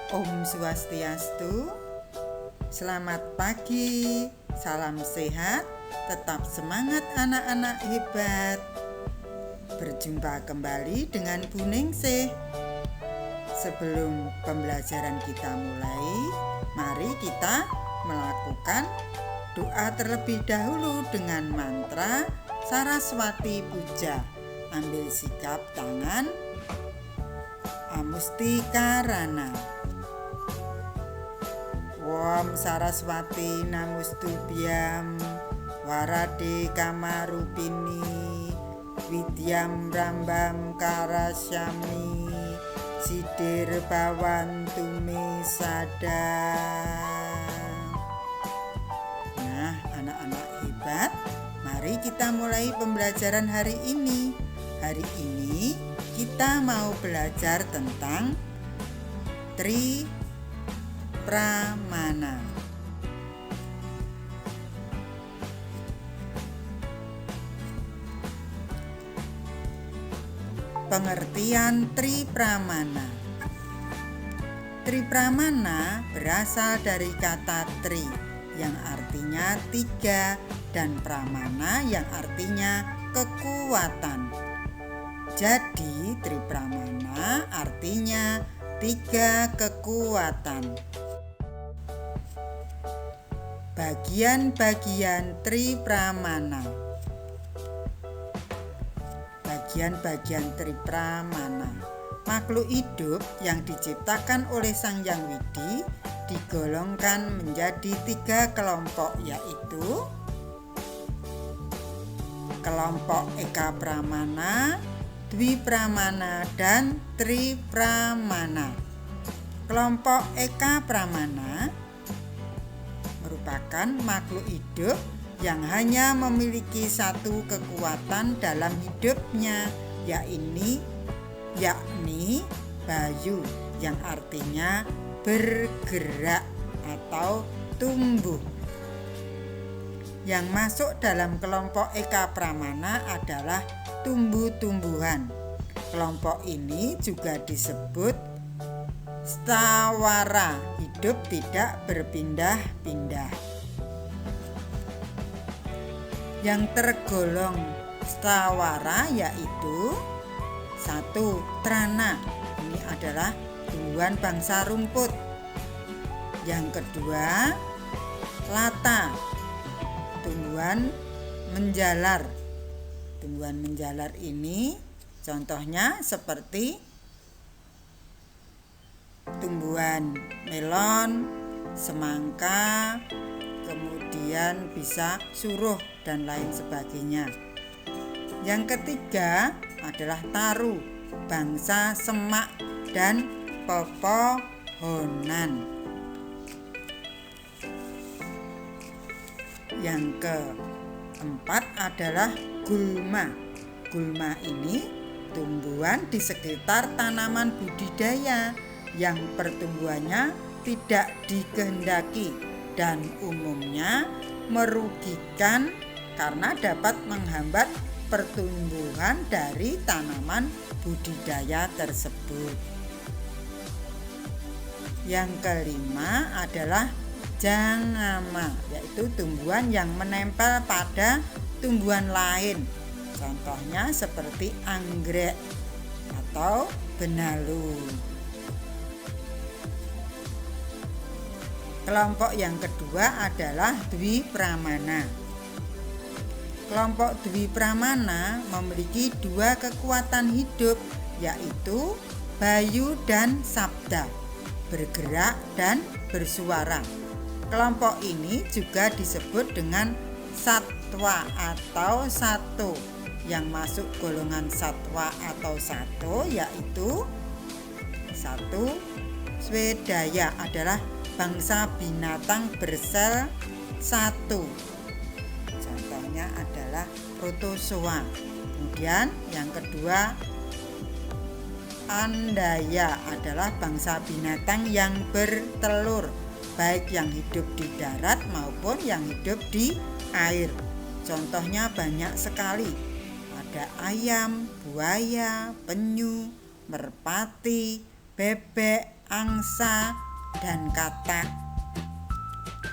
Om Swastiastu. Selamat pagi, salam sehat, tetap semangat anak-anak hebat. Berjumpa kembali dengan Bu Ningsih. Sebelum pembelajaran kita mulai, mari kita melakukan doa terlebih dahulu dengan mantra Saraswati Puja. Ambil sikap tangan Amustikarana. Om Saraswati Namustubhyam Warade Kamarupini Widyam Rambam Karasyami Sidir Bawantu Me Sada. Nah, anak-anak hebat, mari kita mulai pembelajaran hari ini. Hari ini kita mau belajar tentang Tri Pramana. Pengertian Tri Pramana. Tri Pramana berasal dari kata tri yang artinya tiga dan pramana yang artinya kekuatan. Jadi Tri Pramana artinya tiga kekuatan. Bagian-bagian Tri Pramana. Bagian-bagian Tri Pramana. Makhluk hidup yang diciptakan oleh Sang Hyang Widi digolongkan menjadi tiga kelompok, yaitu kelompok Eka Pramana, Dwi Pramana, dan Tri Pramana. Kelompok Eka Pramana merupakan makhluk hidup yang hanya memiliki satu kekuatan dalam hidupnya, yakni bayu, yang artinya bergerak atau tumbuh. Yang masuk dalam kelompok Eka Pramana adalah tumbuh-tumbuhan. Kelompok ini juga disebut stawara, hidup tidak berpindah-pindah. Yang tergolong stawara yaitu 1. Trana, ini adalah tumbuhan bangsa rumput. Yang kedua, lata, tumbuhan menjalar. Tumbuhan menjalar ini contohnya seperti tumbuhan melon, semangka, kemudian bisa suruh dan lain sebagainya. Yang ketiga adalah taru, bangsa semak dan pepohonan. Yang keempat adalah gulma. Gulma ini tumbuhan di sekitar tanaman budidaya yang pertumbuhannya tidak dikehendaki dan umumnya merugikan karena dapat menghambat pertumbuhan dari tanaman budidaya tersebut. Yang kelima adalah jangama, yaitu tumbuhan yang menempel pada tumbuhan lain. Contohnya seperti anggrek atau benalu. Kelompok yang kedua adalah Dwi Pramana. Kelompok Dwi Pramana memiliki dua kekuatan hidup, yaitu bayu dan sabda, bergerak dan bersuara. Kelompok ini juga disebut dengan satwa atau sato. Yang masuk golongan satwa atau sato yaitu 1. Swedaya adalah bangsa binatang bersel satu. Contohnya adalah protozoa. Kemudian yang kedua, Andaya adalah bangsa binatang yang bertelur, baik yang hidup di darat maupun yang hidup di air. Contohnya banyak sekali. Ada ayam, buaya, penyu, merpati, bebek, angsa, dan kata.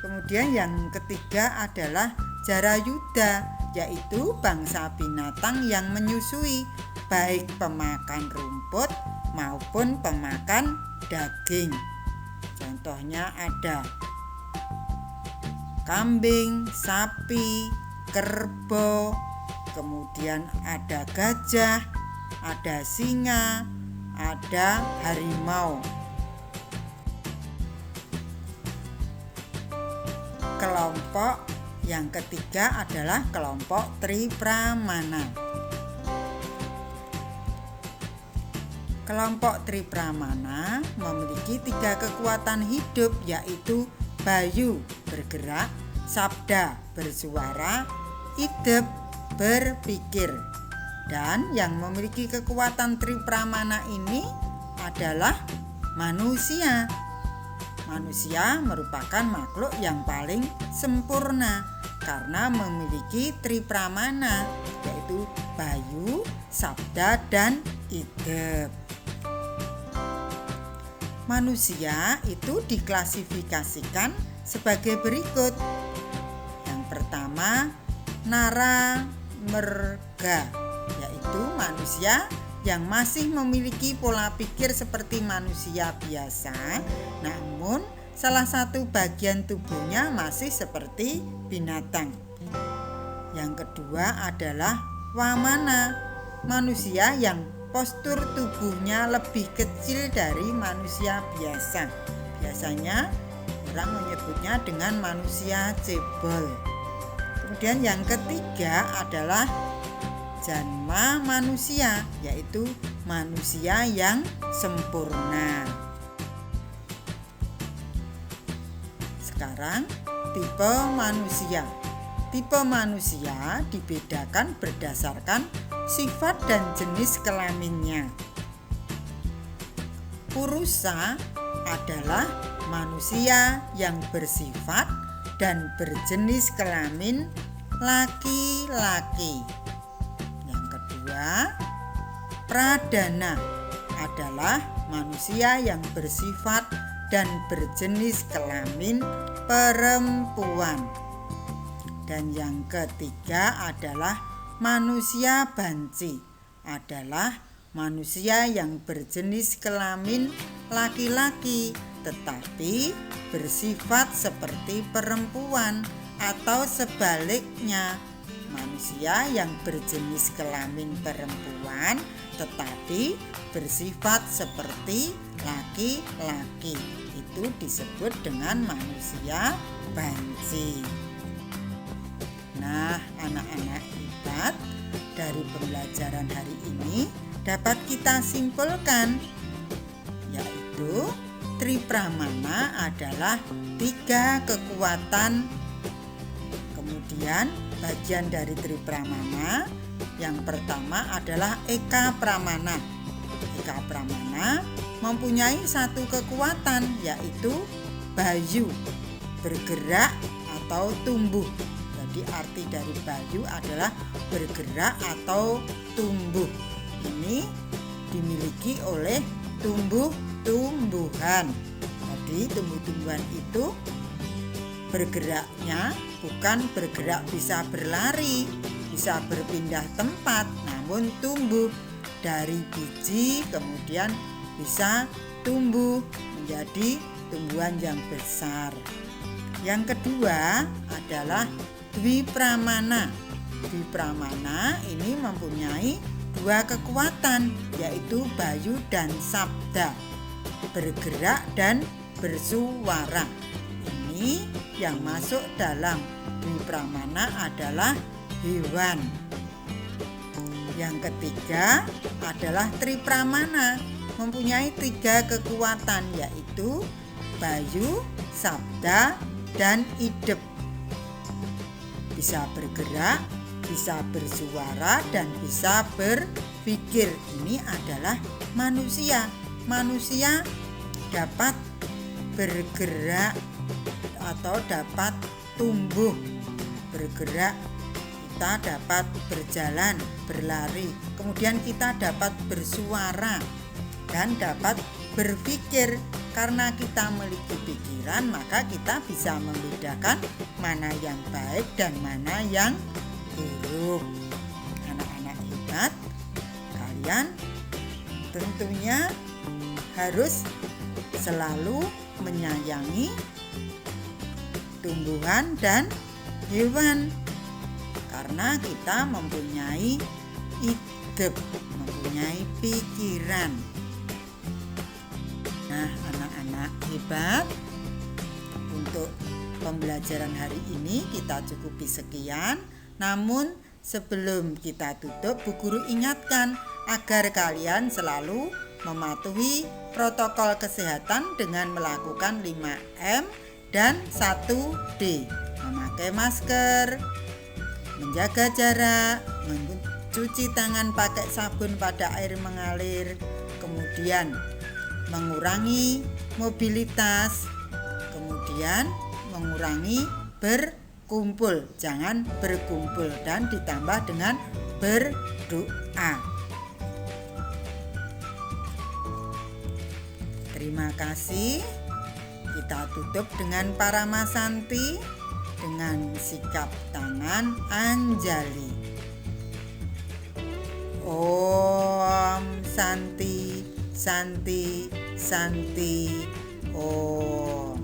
Kemudian yang ketiga adalah Jarayuda, yaitu bangsa binatang yang menyusui, baik pemakan rumput maupun pemakan daging. Contohnya ada kambing, sapi, kerbau, kemudian ada gajah, ada singa, ada harimau. Kelompok yang ketiga adalah kelompok Tripramana. Kelompok Tripramana memiliki 3 kekuatan hidup, yaitu Bayu bergerak, Sabda bersuara, Idep berpikir. Dan yang memiliki kekuatan Tripramana ini adalah manusia. Manusia merupakan makhluk yang paling sempurna karena memiliki Tripramana, yaitu Bayu, Sabda, dan Idep. Manusia itu diklasifikasikan sebagai berikut. Yang pertama, Nara Merga, yaitu manusia yang masih memiliki pola pikir seperti manusia biasa, namun salah satu bagian tubuhnya masih seperti binatang. Yang kedua adalah Wamana, manusia yang postur tubuhnya lebih kecil dari manusia biasa. Biasanya orang menyebutnya dengan manusia cebol. Kemudian yang ketiga adalah Janma manusia, yaitu manusia yang sempurna. Sekarang tipe manusia. Tipe manusia dibedakan berdasarkan sifat dan jenis kelaminnya. Purusa adalah manusia yang bersifat dan berjenis kelamin laki-laki. Pradana adalah manusia yang bersifat dan berjenis kelamin perempuan. Dan yang ketiga adalah manusia banci, adalah manusia yang berjenis kelamin laki-laki tetapi bersifat seperti perempuan, atau sebaliknya, manusia yang berjenis kelamin perempuan tetapi bersifat seperti laki-laki. Itu disebut dengan manusia banci. Nah, anak-anak hebat, dari pembelajaran hari ini dapat kita simpulkan, yaitu Tripramana adalah 3 kekuatan. Kemudian bagian dari Tripramana yang pertama adalah Eka Pramana. Eka Pramana mempunyai 1 kekuatan, yaitu Bayu, bergerak atau tumbuh. Jadi arti dari Bayu adalah bergerak atau tumbuh. Ini dimiliki oleh tumbuh-tumbuhan. Jadi tumbuh-tumbuhan itu bergeraknya bukan bergerak bisa berlari, bisa berpindah tempat, namun tumbuh dari biji kemudian bisa tumbuh menjadi tumbuhan yang besar. Yang kedua adalah Dwipramana. Dwipramana ini mempunyai 2 kekuatan, yaitu Bayu dan Sabda, bergerak dan bersuara. Ini yang masuk dalam Dwipramana adalah hewan. Yang ketiga adalah Tripramana, mempunyai 3 kekuatan, yaitu Bayu, Sabda, dan Idep. Bisa bergerak, bisa bersuara, dan bisa berpikir. Ini adalah manusia. Manusia dapat bergerak atau dapat tumbuh. Bergerak, kita dapat berjalan, berlari. Kemudian kita dapat bersuara dan dapat berpikir. Karena kita memiliki pikiran, maka kita bisa membedakan mana yang baik dan mana yang buruk. Anak-anak hebat, kalian tentunya harus selalu menyayangi tumbuhan dan hewan, karena kita mempunyai hidup, mempunyai pikiran. Nah, anak-anak hebat, untuk pembelajaran hari ini kita cukupi sekian. Namun sebelum kita tutup, Bu Guru ingatkan agar kalian selalu mematuhi protokol kesehatan dengan melakukan 5M dan 1D. Memakai masker, menjaga jarak, mencuci tangan pakai sabun pada air mengalir, kemudian mengurangi mobilitas, kemudian mengurangi berkumpul, jangan berkumpul, dan ditambah dengan berdoa. Terima kasih. Kita tutup dengan Paramasanti dengan sikap tangan Anjali. Om Santi Santi Santi Om.